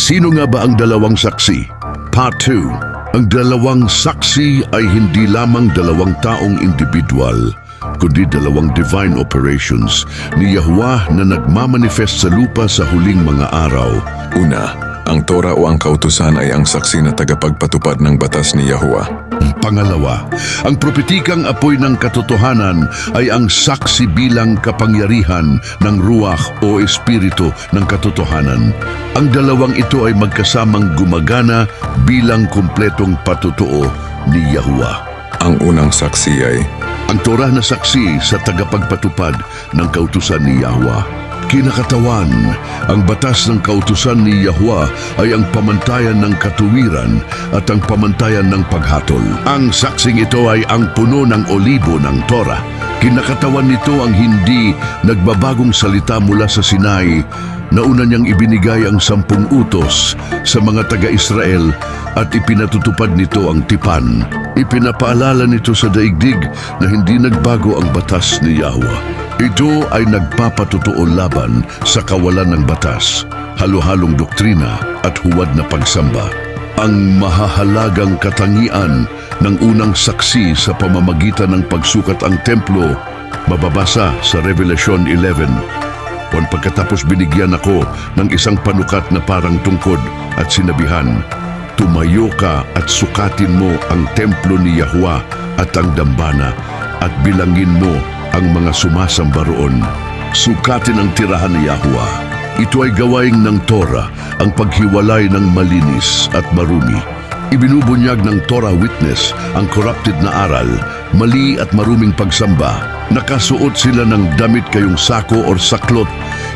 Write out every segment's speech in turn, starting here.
Sino nga ba ang dalawang saksi? Part 2. Ang dalawang saksi ay hindi lamang dalawang taong individual, kundi dalawang divine operations ni Yahuwah na nagmamanifest sa lupa sa huling mga araw. Una, ang Torah o ang kautusan ay ang saksi na tagapagpatupad ng batas ni Yahuwah. Pangalawa, ang propetikang apoy ng katotohanan ay ang saksi bilang kapangyarihan ng ruach o espiritu ng katotohanan. Ang dalawang ito ay magkasamang gumagana bilang kumpletong patutuo ni Yahuwah. Ang unang saksi ay Ang Torah na saksi sa tagapagpatupad ng kautusan ni Yahuwah. Kinakatawan, ang batas ng kautusan ni Yahuwah ay ang pamantayan ng katuwiran at ang pamantayan ng paghatol. Ang saksing ito ay ang puno ng olibo ng Torah. Kinakatawan nito ang hindi nagbabagong salita mula sa Sinai na una niyang ibinigay ang 10 utos sa mga taga-Israel at ipinatutupad nito ang tipan. Ipinapaalala nito sa daigdig na hindi nagbago ang batas ni Yahuwah. Ito ay nagpapatutuo laban sa kawalan ng batas, halo-halong doktrina at huwad na pagsamba. Ang mahahalagang katangian ng unang saksi sa pamamagitan ng pagsukat ang templo, mababasa sa Revelation 11. Pagkatapos binigyan ako ng isang panukat na parang tungkod at sinabihan, "Tumayo ka at sukatin mo ang templo ni Yahuwah at ang dambana at bilangin mo ang mga sumasamba roon. Sukatin ang tirahan ni Yahuwah. Ito ay gawain ng Torah, ang paghiwalay ng malinis at marumi. Ibinubunyag ng Torah witness ang corrupted na aral, mali at maruming pagsamba. Nakasuot sila ng damit kayong sako or saklot.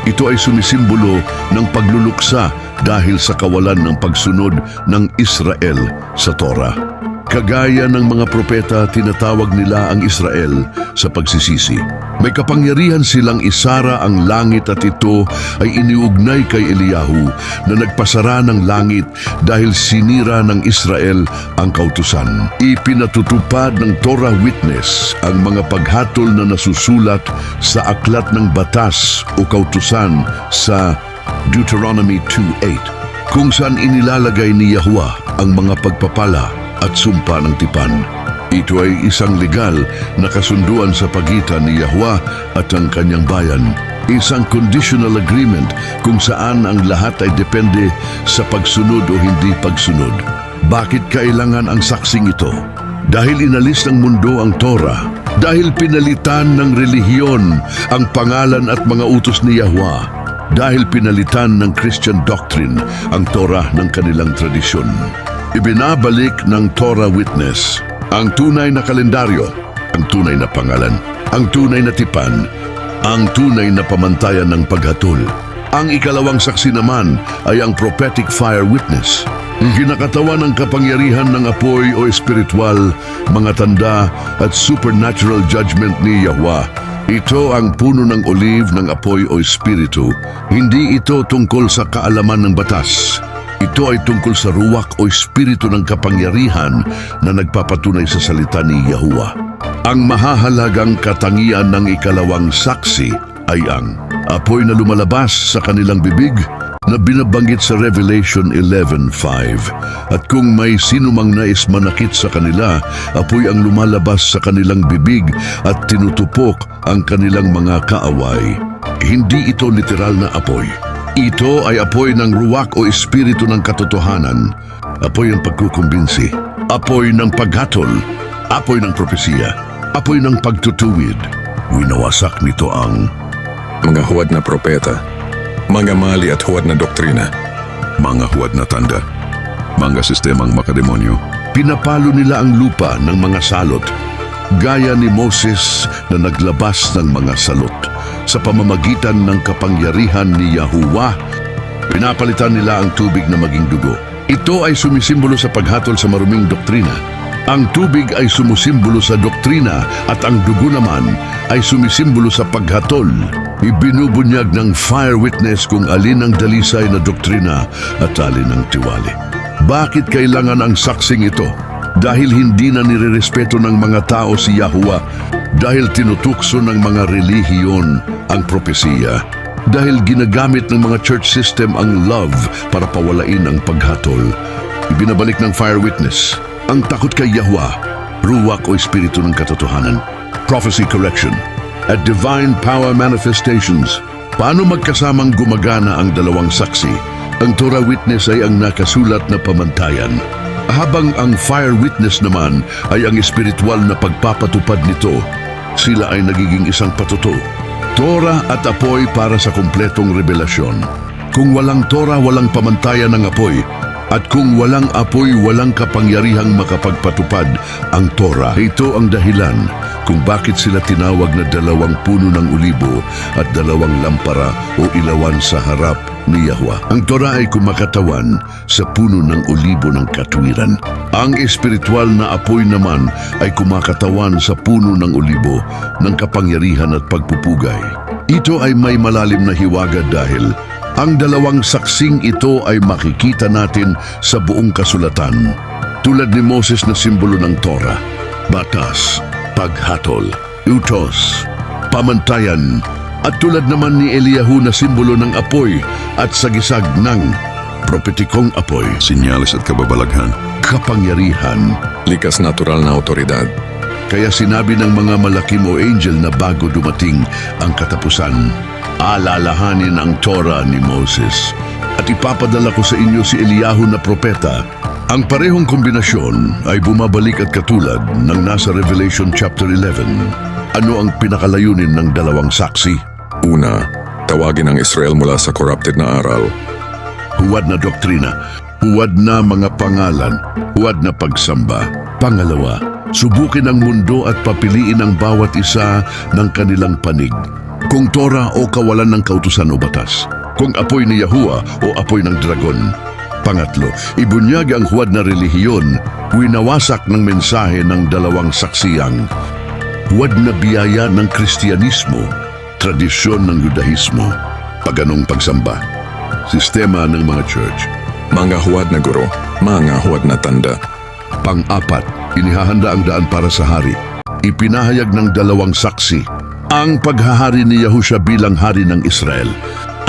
Ito ay sumisimbolo ng pagluluksa dahil sa kawalan ng pagsunod ng Israel sa Torah. Kagaya ng mga propeta, tinatawag nila ang Israel sa pagsisisi. May kapangyarihan silang isara ang langit at ito ay iniugnay kay Eliyahu na nagpasara ng langit dahil sinira ng Israel ang kautusan. Ipinatutupad ng Torah witness ang mga paghatol na nasusulat sa aklat ng batas o kautusan sa Deuteronomy 2:8, kung saan inilalagay ni Yahuwah ang mga pagpapala at sumpa ng tipan. Ito ay isang legal na kasunduan sa pagitan ni Yahuwah at ang kanyang bayan. Isang conditional agreement kung saan ang lahat ay depende sa pagsunod o hindi pagsunod. Bakit kailangan ang saksing ito? Dahil inalis ng mundo ang Torah. Dahil pinalitan ng relihiyon ang pangalan at mga utos ni Yahuwah. Dahil pinalitan ng Christian doctrine ang Torah ng kanilang tradisyon. Ibinabalik ng Torah witness ang tunay na kalendaryo, ang tunay na pangalan, ang tunay na tipan, ang tunay na pamantayan ng paghatol. Ang ikalawang saksi naman ay ang prophetic fire witness. Kinakatawan ng kapangyarihan ng apoy o espiritual, mga tanda at supernatural judgment ni Yahuwah. Ito ang puno ng olive ng apoy o espiritu. Hindi ito tungkol sa kaalaman ng batas. Ito ay tungkol sa ruwak o espiritu ng kapangyarihan na nagpapatunay sa salita ni Yahuwah. Ang mahahalagang katangian ng ikalawang saksi ay ang apoy na lumalabas sa kanilang bibig na binabanggit sa Revelation 11:5. At kung may sinumang nais manakit sa kanila, apoy ang lumalabas sa kanilang bibig at tinutupok ang kanilang mga kaaway. Hindi ito literal na apoy. Ito ay apoy ng ruwak o espiritu ng katotohanan, apoy ng pagkukumbinsi, apoy ng paghatol, apoy ng propesiya, apoy ng pagtutuwid. Winawasak nito ang mga huwad na propeta, mga mali at huwad na doktrina, mga huwad na tanda, mga sistemang makademonyo. Pinapalo nila ang lupa ng mga salot, gaya ni Moses na naglabas ng mga salot. Sa pamamagitan ng kapangyarihan ni Yahuwah, pinapalitan nila ang tubig na maging dugo. Ito ay sumisimbolo sa paghatol sa maruming doktrina. Ang tubig ay sumisimbolo sa doktrina at ang dugo naman ay sumisimbolo sa paghatol. Ibinubunyag ng fire witness kung alin ang dalisay na doktrina at alin ang tiwali. Bakit kailangan ang saksing ito? Dahil hindi na nirerespeto ng mga tao si Yahuwah, dahil tinutukso ng mga relihiyon ang propesiya. dahil ginagamit ng mga church system ang love para pawalain ang paghatol. Ibinabalik ng fire witness ang takot kay Yahweh, ruwak o espiritu ng katotohanan, prophecy correction, at divine power manifestations. Paano magkasamang gumagana ang dalawang saksi? Ang Torah witness ay ang nakasulat na pamantayan, habang ang fire witness naman ay ang espiritual na pagpapatupad nito. Sila ay nagiging isang patuto. Torah at apoy para sa kumpletong revelasyon. Kung walang Torah, walang pamantayan ng apoy. At kung walang apoy, walang kapangyarihang makapagpatupad ang Torah. Ito ang dahilan kung bakit sila tinawag na dalawang puno ng olibo at dalawang lampara o ilawan sa harap ni Yahweh. Ang Torah ay kumakatawan sa puno ng olibo ng katwiran. Ang espiritual na apoy naman ay kumakatawan sa puno ng olibo ng kapangyarihan at pagpupugay. Ito ay may malalim na hiwaga dahil ang dalawang saksing ito ay makikita natin sa buong kasulatan. Tulad ni Moses na simbolo ng Torah, batas, paghatol, utos, pamantayan, at tulad naman ni Eliyahu na simbolo ng apoy at sagisag ng propetikong apoy, Sinyalis at kababalaghan. kapangyarihan. Likas natural na otoridad. Kaya sinabi ng mga malakim o angel na bago dumating ang katapusan, alalahanin ang Torah ni Moses at ipapadala ko sa inyo si Eliyahu na propeta. Ang parehong kombinasyon ay bumabalik at katulad ng nasa Revelation chapter 11. Ano ang pinakalayunin ng dalawang saksi? Una, tawagin ang Israel mula sa corrupted na aral. Huwad na doktrina, huwad na mga pangalan, huwad na pagsamba. Pangalawa, subukin ang mundo at papiliin ang bawat isa ng kanilang panig. Kung Torah o kawalan ng kautusan o batas. Kung apoy ni Yahuwah o apoy ng dragon. Pangatlo, ibunyag ang huwad na relihiyon, winawasak ng mensahe ng dalawang saksiyang. Huwad na biyaya ng Kristyanismo, tradisyon ng Judaismo, paganong pagsamba, sistema ng mga church. Mga huwad na guro, mga huwad na tanda. Pang-apat, inihahanda ang daan para sa hari. Ipinahayag ng dalawang saksi ang paghahari ni Yahusha bilang hari ng Israel,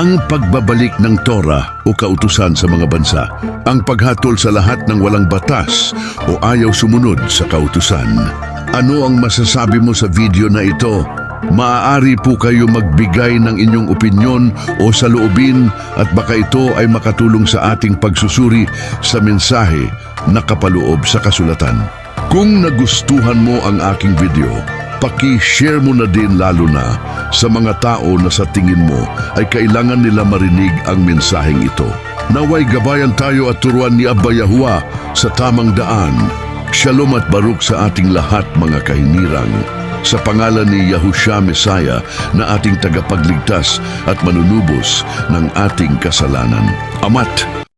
ang pagbabalik ng Torah o kautusan sa mga bansa, ang paghatol sa lahat ng walang batas o ayaw sumunod sa kautusan. Ano ang masasabi mo sa video na ito? Maaari po kayo magbigay ng inyong opinyon o saloobin at baka ito ay makatulong sa ating pagsusuri sa mensahe na kapaloob sa kasulatan. Kung nagustuhan mo ang aking video, paki-share mo na din lalo na sa mga tao na sa tingin mo ay kailangan nila marinig ang mensaheng ito. Naway gabayan tayo at turuan ni Abba Yahuwah sa tamang daan. Shalom at baruk sa ating lahat mga kahinirang. Sa pangalan ni Yahushua Messiah na ating tagapagligtas at manunubos ng ating kasalanan. Amat.